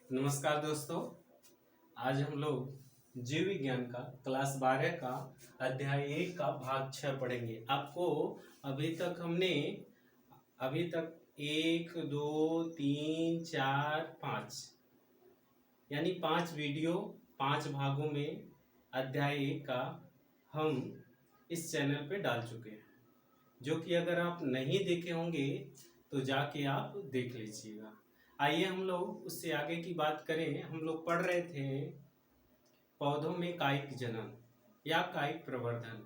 नमस्कार दोस्तों। आज हम लोग जीव विज्ञान का क्लास 12 का अध्याय 1 का भाग 6 पढ़ेंगे। आपको अभी तक 1 2 3 4 5 यानी 5 वीडियो 5 भागों में अध्याय 1 का हम इस चैनल पे डाल चुके हैं, जो कि अगर आप नहीं देखे होंगे तो जाके आप देख लीजिएगा। आइए हम लोग उससे आगे की बात करें। हम लोग पढ़ रहे थे पौधों में कायिक जनन या कायिक प्रवर्धन।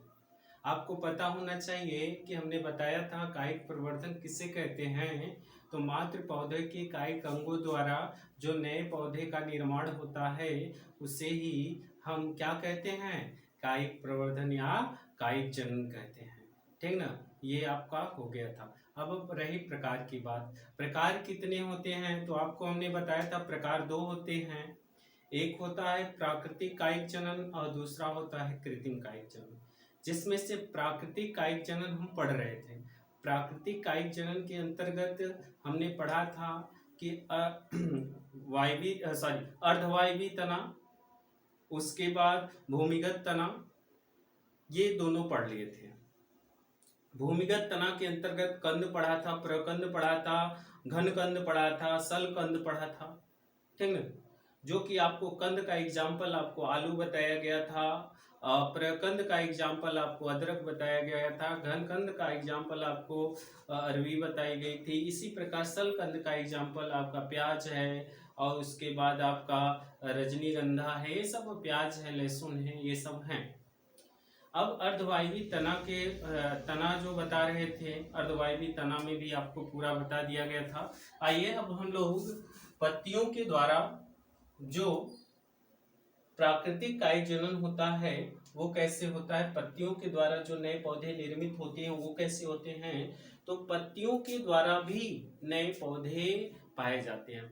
आपको पता होना चाहिए कि हमने बताया था कायिक प्रवर्धन किसे कहते हैं। तो मात्र पौधे के कायिक अंगों द्वारा जो नए पौधे का निर्माण होता है उसे ही हम क्या कहते हैं, कायिक प्रवर्धन या कायिक जनन कहते हैं। ठीक ना, ये आपका हो गया था। अब रही प्रकार की बात। प्रकार कितने होते हैं तो आपको हमने बताया था प्रकार 2 होते हैं। एक होता है प्राकृतिक कायिक जनन और दूसरा होता है कृत्रिम कायिक जनन। जिसमें से प्राकृतिक कायिक जनन हम पढ़ रहे थे। प्राकृतिक कायिक जनन के अंतर्गत हमने पढ़ा था कि अर्धवायवी तना, उसके बाद भूमिगत तना, ये दोनों पढ़ लिए थे। भूमिगत तना के अंतर्गत कंद पढ़ा था, प्रकंद पढ़ा था, घन कंद पढ़ा था, सल कंद पढ़ा था। ठीक ना, जो कि आपको कंद का एग्जाम्पल आपको आलू बताया गया था, प्रकंद का एग्जाम्पल आपको अदरक बताया गया था, घन कंद का एग्जाम्पल आपको अरवी बताई गई थी। इसी प्रकार सल कंद का एग्जाम्पल आपका प्याज है, और उसके बाद आपका रजनीगंधा है, ये सब प्याज है, लहसुन है, ये सब हैं। अब अर्धवायवी तना जो बता रहे थे, अर्धवायवी तना में भी आपको पूरा बता दिया गया था। आइए अब हम लोग पत्तियों के द्वारा जो प्राकृतिक कायिक जनन होता है वो कैसे होता है, पत्तियों के द्वारा जो नए पौधे निर्मित होते हैं वो कैसे होते हैं। तो पत्तियों के द्वारा भी नए पौधे पाए जाते हैं।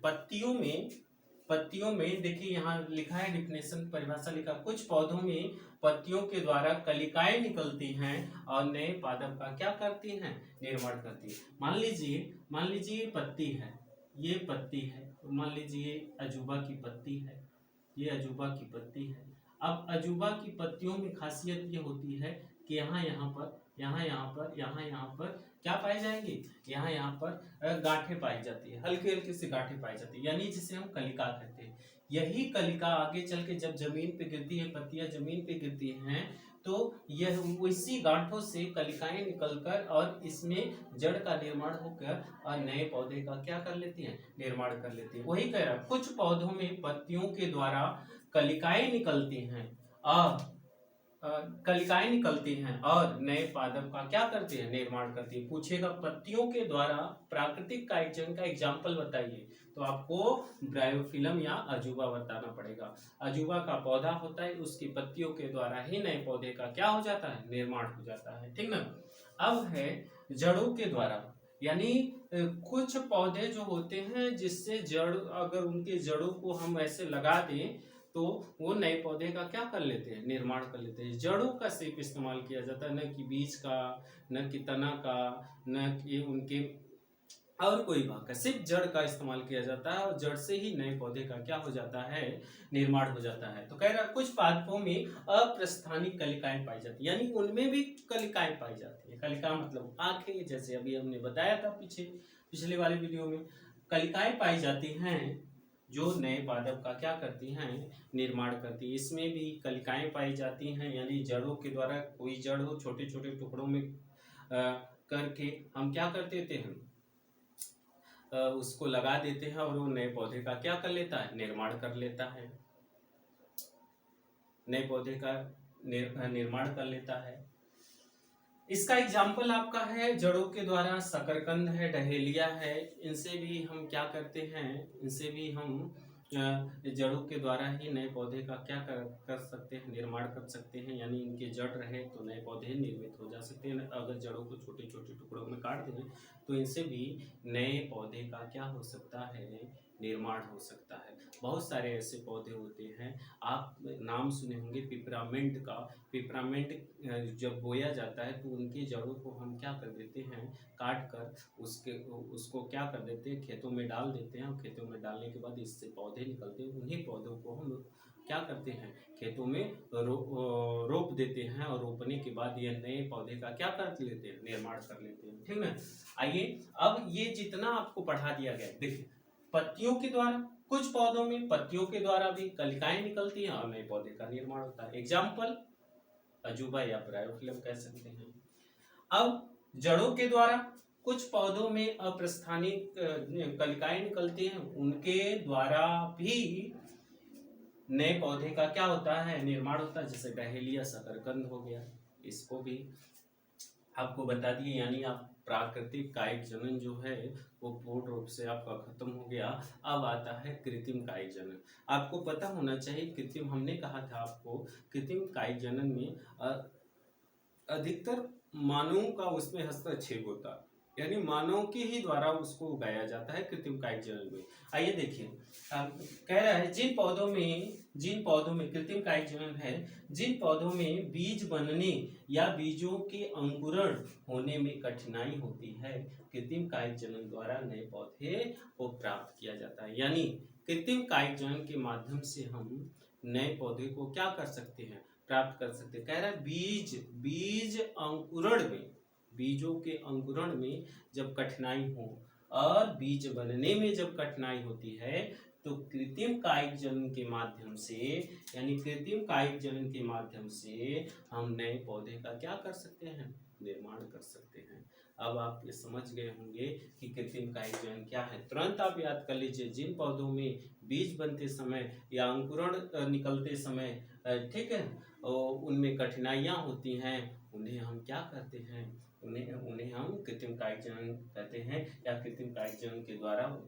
पत्तियों में देखिए यहाँ लिखा है, डिफिनेशन परिभाषा लिखा, कुछ पौधों में पत्तियों के द्वारा कलिकाएं निकलती हैं और नए पादप का क्या करती हैं, निर्माण करती है। मान लीजिए ये पत्ती है, तो मान लीजिए अजूबा की पत्ती है, ये अजूबा की पत्ती है। अब अजूबा की पत्तियों में खासियत ये होती है कि यहाँ पर क्या पाए जाएंगे, यहाँ पर गांठें पाई जाती है, हल्के हल्के से गांठें पाई जाती है, यानी जिसे हम कलिका कहते हैं। यही कलिका आगे चल के जब जमीन पे गिरती है, पत्तियां जमीन पे गिरती हैं, तो यह इसी गांठों से कलिकाएं निकलकर और इसमें जड़ का निर्माण होकर और नए पौधे का क्या कर लेती हैं, निर्माण कर लेती है। वही कह रहा, कुछ पौधों में पत्तियों के द्वारा कलिकाएं निकलती हैं और नए पादप का क्या करती है, निर्माण करती है। पूछेगा पत्तियों के द्वारा प्राकृतिक कायिक जनन का एग्जाम्पल बताइए, तो आपको ब्रायोफिलम या अजूबा बताना पड़ेगा। अजूबा का पौधा होता है, उसकी पत्तियों के द्वारा ही नए पौधे का क्या हो जाता है, निर्माण हो जाता है। ठीक ना। अब है जड़ों के द्वारा, यानी कुछ पौधे जो होते हैं जिससे जड़, अगर उनके जड़ों को हम ऐसे लगा दें तो वो नए पौधे का क्या कर लेते हैं, निर्माण कर लेते हैं। जड़ों का सिर्फ इस्तेमाल किया जाता है, न कि बीज का, न कि तना का, न कि उनके और कोई भाग का, सिर्फ जड़ का इस्तेमाल किया जाता है और जड़ से ही नए पौधे का क्या हो जाता है, निर्माण हो जाता है। तो कह रहा कुछ पादपों में अप्रस्थानिक कलिकाएं पाई जाती है, यानी उनमें भी कलिकाएं पाई जाती है। कलिका मतलब आंखें, जैसे अभी हमने बताया था पिछले वाले वीडियो में, कलिकाएं पाई जाती हैं जो नए पादप का क्या करती हैं, निर्माण करती है। इसमें भी कलिकाएं पाई जाती हैं, यानी जड़ों के द्वारा, कोई जड़ हो छोटे छोटे टुकड़ों में करके हम क्या कर देते हैं, उसको लगा देते हैं और वो नए पौधे का क्या कर लेता है, निर्माण कर लेता है, नए पौधे का निर्माण कर लेता है। इसका एग्जाम्पल आपका है जड़ों के द्वारा शकरकंद है, डहेलिया है, इनसे भी हम क्या करते हैं, इनसे भी हम जड़ों के द्वारा ही नए पौधे का क्या कर सकते हैं, निर्माण कर सकते हैं। यानी इनके जड़ रहे तो नए पौधे निर्मित हो जा सकते हैं। अगर जड़ों को छोटे छोटे टुकड़ों में काट दें तो इनसे भी नए पौधे का क्या हो सकता है, निर्माण हो सकता है। बहुत सारे ऐसे पौधे होते हैं, आप नाम सुने होंगे पिपरामेंट का। पिपरामेंट जब बोया जाता है तो उनकी जड़ों को हम क्या कर देते हैं, काट कर उसको क्या कर देते हैं, खेतों में डाल देते हैं, और खेतों में डालने के बाद इससे पौधे निकलते हैं। उन्हीं पौधों को हम क्या करते हैं, खेतों में रोप देते हैं, और रोपने के बाद ये नए पौधे का क्या कर लेते हैं, निर्माण कर लेते हैं। ठीक है। आइए, अब ये जितना आपको पढ़ा दिया गया, देखिए पत्तियों के द्वारा, कुछ पौधों में पत्तियों के द्वारा भी कलिकाएं निकलती हैं और नए पौधे का निर्माण होता है। एग्जाम्पल अजूबा या ब्रायोफिलम कह सकते हैं। अब जड़ों के द्वारा कुछ पौधों में अप्रस्थानिक कलिकाएं निकलती हैं, उनके द्वारा भी नए पौधे का क्या होता है, निर्माण होता है। जैसे डहेलिया शकरकंद हो गया, इसको भी आपको बता दिए। यानी आप प्राकृतिक कायिक जनन जो है वो पूर्ण रूप से आपका खत्म हो गया। अब आता है कृत्रिम कायिक जनन। आपको पता होना चाहिए कृत्रिम, हमने कहा था आपको कृत्रिम कायिक जनन में अधिकतर मानवों का उसमें हस्तक्षेप होता है, यानी मानव के ही द्वारा उसको उगाया जाता है कृत्रिम कायिक जनन में। आइए देखिए, कह रहा है जिन पौधों में कृत्रिम कायिक जनन है, जिन पौधों में बीज बनने या बीजों के अंकुरण होने में कठिनाई होती है, कृत्रिम कायिक जनन द्वारा नए पौधे को प्राप्त किया जाता है। यानी कृत्रिम कायिक जनन के माध्यम से हम नए पौधे को क्या कर सकते हैं, प्राप्त कर सकते हैं। कह रहा है बीज अंकुरण में, बीजों के अंकुरण में जब कठिनाई हो और बीज बनने में जब कठिनाई होती है, तो कृत्रिम कायिक जनन के माध्यम से, यानी कृत्रिम कायिक जनन के माध्यम से हम नए पौधे का क्या कर सकते हैं, निर्माण कर सकते हैं। अब आप ये समझ गए होंगे कि कृत्रिम कायिक जनन क्या है। तुरंत आप याद कर लीजिए, जिन पौधों में बीज बनते समय या अंकुरण निकलते समय, ठीक है, उनमें कठिनाइयाँ होती हैं, उन्हें हम क्या करते हैं, उन्हें हम कृत्रिम कायिक जनन कहते हैं, या कृत्रिम कायिक जनन के द्वारा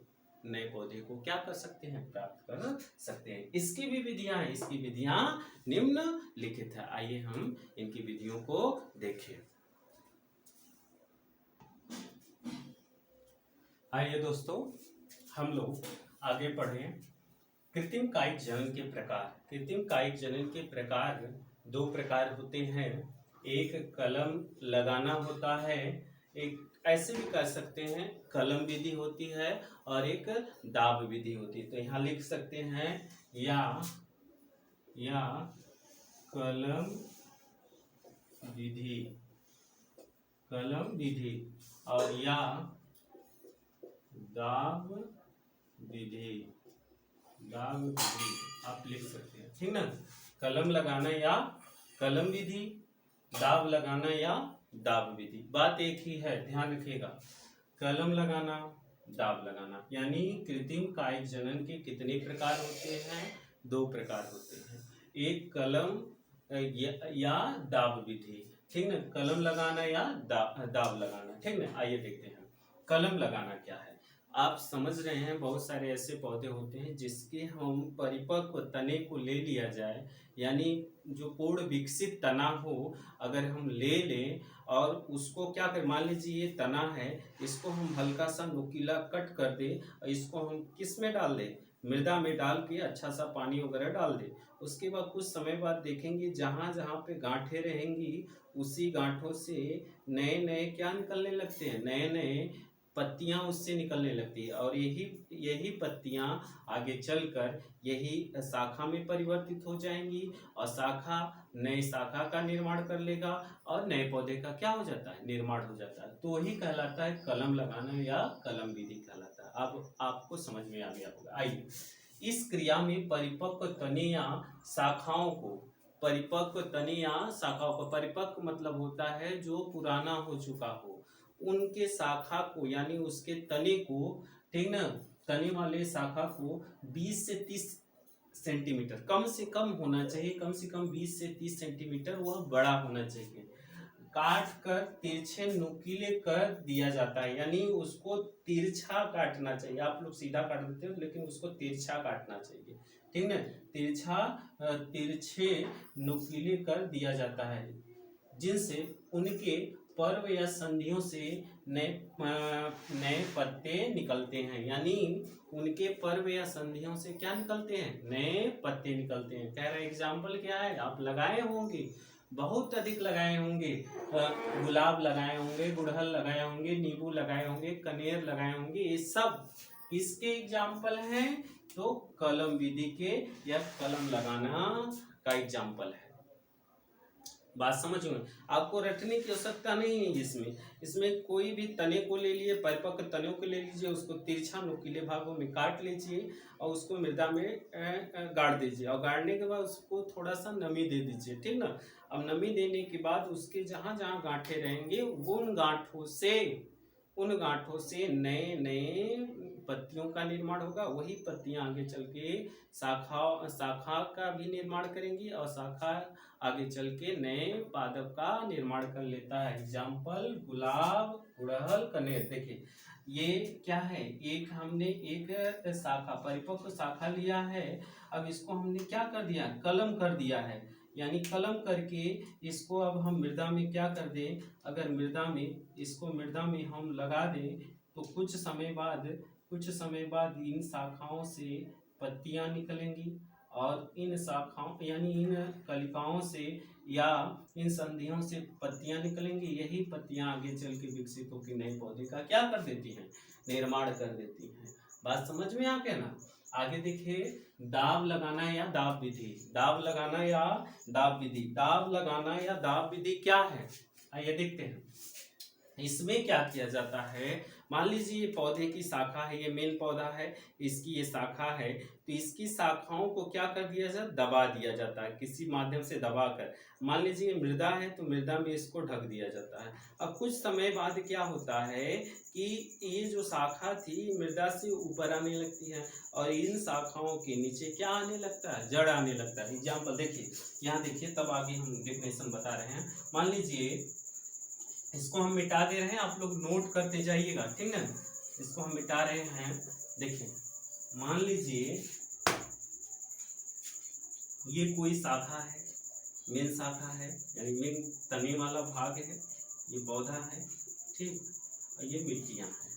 नए पौधे को क्या कर सकते हैं, प्राप्त कर सकते हैं। इसकी भी विधियां हैं, इसकी विधियां निम्नलिखित है। आइए हम इनकी विधियों को देखें। आइए दोस्तों, हम लोग आगे बढ़ें। कृत्रिम कायिक जनन के प्रकार। कृत्रिम कायिक जनन के प्रकार दो प्रकार होते हैं। एक कलम लगाना होता है, एक ऐसे भी कह सकते हैं कलम विधि होती है, और एक दाब विधि होती है। तो यहाँ लिख सकते हैं या कलम विधि और या दाब विधि आप लिख सकते हैं, ठीक ना। कलम लगाना या कलम विधि, दाब लगाना या दाब विधि, बात एक ही है, ध्यान रखिएगा। कलम लगाना, दाब लगाना, यानी कृत्रिम कायिक जनन के कितने प्रकार होते हैं, दो प्रकार होते हैं। एक कलम या दाब विधि, ठीक ना, कलम लगाना या दाब लगाना, ठीक ना। आइए देखते हैं कलम लगाना क्या है। आप समझ रहे हैं बहुत सारे ऐसे पौधे होते हैं जिसके हम परिपक्व तने को ले लिया जाए, यानी जो पूर्ण विकसित तना हो, अगर हम ले लें और उसको क्या कर, मान लीजिए ये तना है, इसको हम हल्का सा नुकीला कट कर दें, और इसको हम किस में डाल दें, मृदा में डाल के अच्छा सा पानी वगैरह डाल दें। उसके बाद कुछ समय बाद देखेंगे जहाँ जहाँ पे गांठें रहेंगी, उसी गांठों से नए नए क्या निकलने लगते हैं, नए नए पत्तियां उससे निकलने लगती है, और यही पत्तियां आगे चलकर यही शाखा में परिवर्तित हो जाएंगी, और शाखा नए शाखा का निर्माण कर लेगा, और नए पौधे का क्या हो जाता है, निर्माण हो जाता है। तो वही कहलाता है कलम लगाना या कलम विधि कहलाता है। अब आपको समझ में आ गया होगा। आइए, इस क्रिया में परिपक्व तने या शाखाओं को, परिपक्व मतलब होता है जो पुराना हो चुका हो, उनके शाखा को, यानी उसके तने को, ठीक ना, तने वाले शाखा को 20 से 30 सेंटीमीटर कम से कम होना चाहिए, कम से कम 20 से 30 सेंटीमीटर वह बड़ा होना चाहिए, काट कर तिरछे नुकीले कर दिया जाता है। यानी उसको तिरछा काटना चाहिए। आप लोग सीधा काट देते हो, लेकिन उसको तिरछा काटना चाहिए, ठीक ना। तिरछे नुकीले कर दिया जाता है, जिनसे उनके पर्व या संधियों से नए पत्ते निकलते हैं। यानी उनके पर्व या संधियों से क्या निकलते हैं? नए पत्ते निकलते हैं। कह रहे एग्जाम्पल क्या है? आप लगाए होंगे, बहुत अधिक लगाए होंगे, गुलाब लगाए होंगे, गुड़हल लगाए होंगे, नींबू लगाए होंगे, कनेर लगाए होंगे। ये सब किसके एग्जाम्पल हैं? तो कलम विधि के या कलम लगाना का एग्जाम्पल है। बात समझ में? आपको रटने की आवश्यकता नहीं है। इसमें कोई भी तने को ले लिए, परिपक्व तने को ले लीजिए, उसको तिरछा नुकीले भागों में काट लीजिए और उसको मृदा में गाड़ दीजिए, और गाड़ने के बाद उसको थोड़ा सा नमी दे दीजिए, ठीक ना। अब नमी देने के बाद उसके जहाँ जहाँ गांठें रहेंगे उन गांठों से नए नए पत्तियों का निर्माण होगा। वही पत्तियां आगे चल के शाखा का भी निर्माण करेंगी, और शाखा आगे चल के नए पादप का निर्माण कर लेता है। एग्जाम्पल गुलाब, गुड़हल, कनेर। देखिए ये क्या है? हमने एक शाखा, परिपक्व शाखा लिया है। अब इसको हमने क्या कर दिया? कलम कर दिया है। यानी कलम करके इसको अब हम मृदा में क्या कर दें? अगर इसको मृदा में हम लगा दें तो कुछ समय बाद इन शाखाओं से पत्तियां निकलेंगी, और इन शाखाओं यानी इन कलिकाओं से या इन संधियों से पत्तियां निकलेंगी। यही पत्तियां आगे चल के विकसित होकर नए पौधे का क्या कर देती हैं? निर्माण कर देती हैं। बात समझ में आ गया ना? आगे देखिए, दाब लगाना या दाब विधि। दाब लगाना या दाब विधि। दाब लगाना या दाब विधि क्या है? आइए देखते हैं। इसमें क्या किया जाता है? मान लीजिए ये पौधे की शाखा है, ये मेन पौधा है, इसकी ये शाखा है, तो इसकी शाखाओं को क्या कर दिया जाता है? दबा दिया जाता है, किसी माध्यम से दबाकर। मान लीजिए मृदा है तो मृदा में इसको ढक दिया जाता है। अब कुछ समय बाद क्या होता है कि ये जो शाखा थी मृदा से ऊपर आने लगती है, और इन शाखाओं के नीचे क्या आने लगता है? जड़ आने लगता है। एग्जाम्पल देखिए, यहाँ देखिए, तब आगे हम डेफिनेशन बता रहे हैं। मान लीजिए इसको हम मिटा दे रहे हैं, आप लोग नोट करते जाइएगा, ठीक है। इसको हम मिटा रहे हैं। देखिए मान लीजिए ये कोई शाखा है, मेन शाखा है, यानी मेन तने वाला भाग है, ये पौधा है, ठीक, और ये मिट्टियां हैं।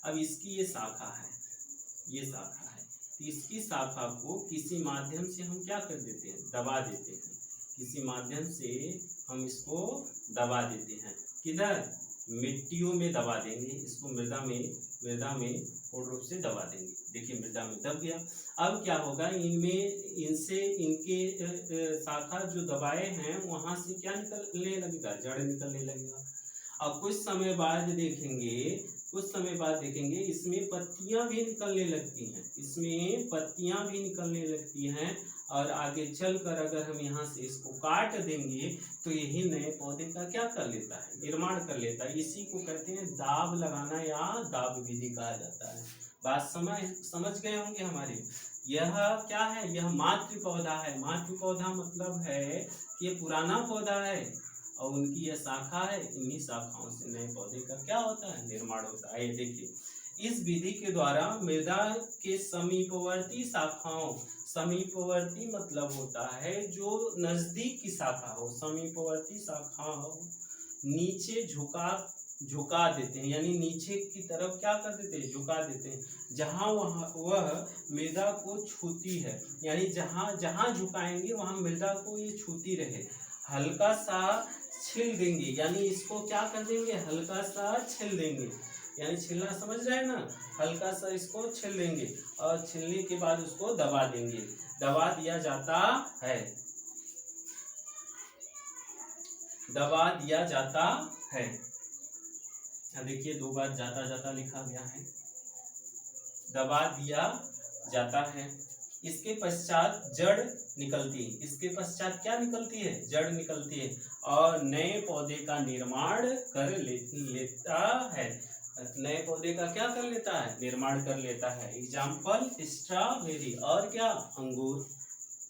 अब इसकी ये शाखा है, तो इसकी शाखा को किसी माध्यम से हम क्या कर देते हैं? दबा देते हैं। किसी माध्यम से हम इसको दबा देते हैं। किधर? मिट्टियों में दबा देंगे इसको, मृदा में पूर्ण रूप से दबा देंगे। देखिए मृदा में दब गया। अब क्या होगा? इनके शाखा जो दबाए हैं वहां से क्या निकलने लगेगा? जड़ निकलने लगेगा। अब कुछ समय बाद देखेंगे इसमें पत्तियां भी निकलने लगती हैं, और आगे चलकर अगर हम यहाँ से इसको काट देंगे तो यही नए पौधे का क्या कर लेता है? निर्माण कर लेता है। इसी को कहते हैं दाब लगाना या दाब विधि कहा जाता है। बात समझ गए होंगे हमारे। यह क्या है? यह मातृ पौधा है। मातृ पौधा मतलब है कि ये पुराना पौधा है और उनकी यह शाखा है। इन्हीं शाखाओं से नए पौधे का क्या होता है? निर्माण होता है। देखिए इस विधि के द्वारा मृदा के समीपवर्ती शाखाओं, समीपवर्ती मतलब होता है जो नजदीक की शाखा हो, समीपवर्ती शाखाओं नीचे झुका देते हैं, यानी नीचे की तरफ क्या कर देते हैं? झुका देते हैं, जहां वह मृदा को छूती है। यानी जहां झुकाएंगे वहां मृदा को ये छूती रहे। हल्का सा छील देंगे, यानी इसको क्या कर देंगे? हल्का सा छील देंगे, यानी छीलना समझ रहे हैं ना? हल्का सा इसको छील देंगे और छीलने के बाद उसको दबा देंगे। दबा दिया जाता है। देखिए दो बार जाता लिखा गया है। दबा दिया जाता है। इसके पश्चात जड़ निकलती है। इसके पश्चात क्या निकलती है? जड़ निकलती है और नए पौधे का निर्माण कर लेता है। नए पौधे का क्या कर लेता है? निर्माण कर लेता है। एग्जाम्पल स्ट्रॉबेरी और क्या? अंगूर।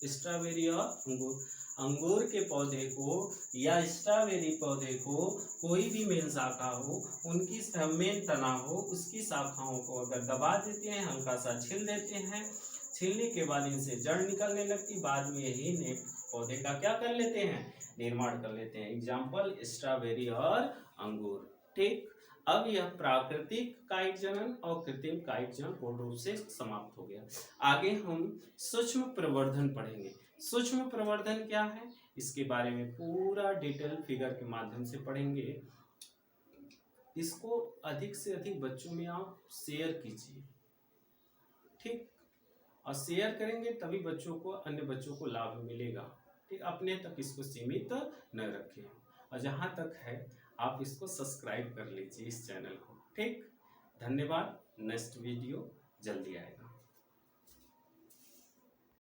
स्ट्रॉबेरी और अंगूर। अंगूर के पौधे को या स्ट्रॉबेरी पौधे को कोई भी मेन शाखा हो, उनकी मेन तना हो, उसकी शाखाओं को अगर दबा देते हैं, हल्का सा छील देते हैं, छीलने के बाद इनसे जड़ निकलने लगती, बाद में यही नए पौधे का क्या कर लेते हैं? निर्माण कर लेते हैं। एग्जाम्पल स्ट्रॉबेरी और अंगूर। ठीक, अब यह प्राकृतिक कायिक जनन और कृत्रिम कायिक जनन पूर्ण रूप से समाप्त हो गया। आगे हम सूक्ष्म प्रवर्धन पढ़ेंगे। सूक्ष्म प्रवर्धन क्या है, इसके बारे में पूरा डिटेल फिगर के माध्यम से पढ़ेंगे। इसको अधिक से अधिक बच्चों में आप शेयर कीजिए, ठीक, और शेयर करेंगे तभी बच्चों को, अन्य बच्चों को लाभ मिलेगा। ठीक, अपने तक इसको सीमित न रखें, और जहाँ तक है आप इसको सब्सक्राइब कर लीजिए इस चैनल को। ठीक, धन्यवाद। नेक्स्ट वीडियो जल्दी आएगा।